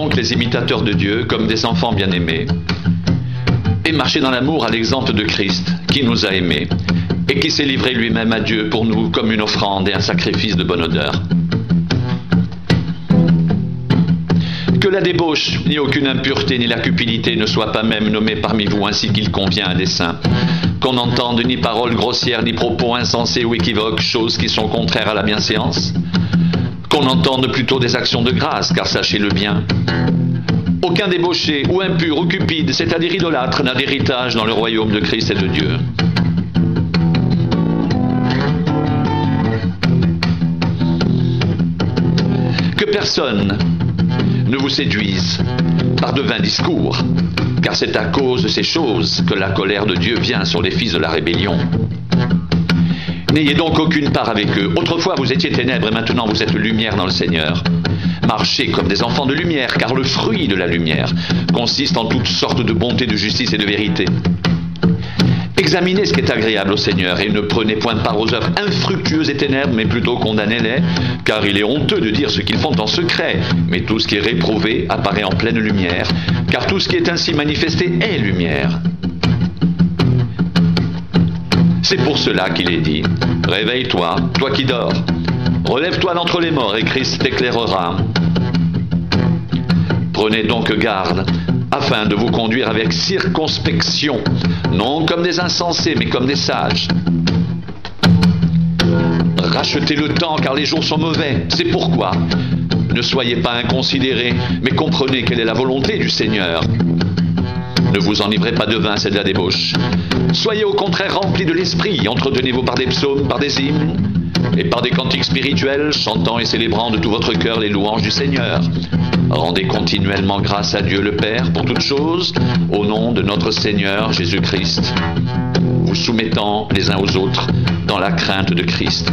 donc les imitateurs de Dieu comme des enfants bien-aimés et marchez dans l'amour à l'exemple de Christ qui nous a aimés et qui s'est livré lui-même à Dieu pour nous comme une offrande et un sacrifice de bonne odeur. Que la débauche, ni aucune impureté, ni la cupidité ne soient pas même nommées parmi vous ainsi qu'il convient à des saints. Qu'on n'entende ni paroles grossières, ni propos insensés ou équivoques, choses qui sont contraires à la bienséance. Qu'on entende plutôt des actions de grâce, car sachez-le bien. Aucun débauché, ou impur, ou cupide, c'est-à-dire idolâtre, n'a d'héritage dans le royaume de Christ et de Dieu. Que personne ne vous séduise par de vains discours, car c'est à cause de ces choses que la colère de Dieu vient sur les fils de la rébellion. N'ayez donc aucune part avec eux. Autrefois vous étiez ténèbres et maintenant vous êtes lumière dans le Seigneur. Marchez comme des enfants de lumière, car le fruit de la lumière consiste en toutes sortes de bonté, de justice et de vérité. Examinez ce qui est agréable au Seigneur et ne prenez point part aux œuvres infructueuses et ténèbres, mais plutôt condamnez-les, car il est honteux de dire ce qu'ils font en secret. Mais tout ce qui est réprouvé apparaît en pleine lumière, car tout ce qui est ainsi manifesté est lumière. C'est pour cela qu'il est dit, « Réveille-toi, toi qui dors, relève-toi d'entre les morts et Christ t'éclairera. » Prenez donc garde, afin de vous conduire avec circonspection, non comme des insensés, mais comme des sages. Rachetez le temps, car les jours sont mauvais. C'est pourquoi ne soyez pas inconsidérés, mais comprenez quelle est la volonté du Seigneur. Ne vous enivrez pas de vin, c'est de la débauche. Soyez au contraire remplis de l'esprit, entretenez-vous par des psaumes, par des hymnes, et par des cantiques spirituels, chantant et célébrant de tout votre cœur les louanges du Seigneur. Rendez continuellement grâce à Dieu le Père pour toutes choses, au nom de notre Seigneur Jésus-Christ, vous soumettant les uns aux autres dans la crainte de Christ.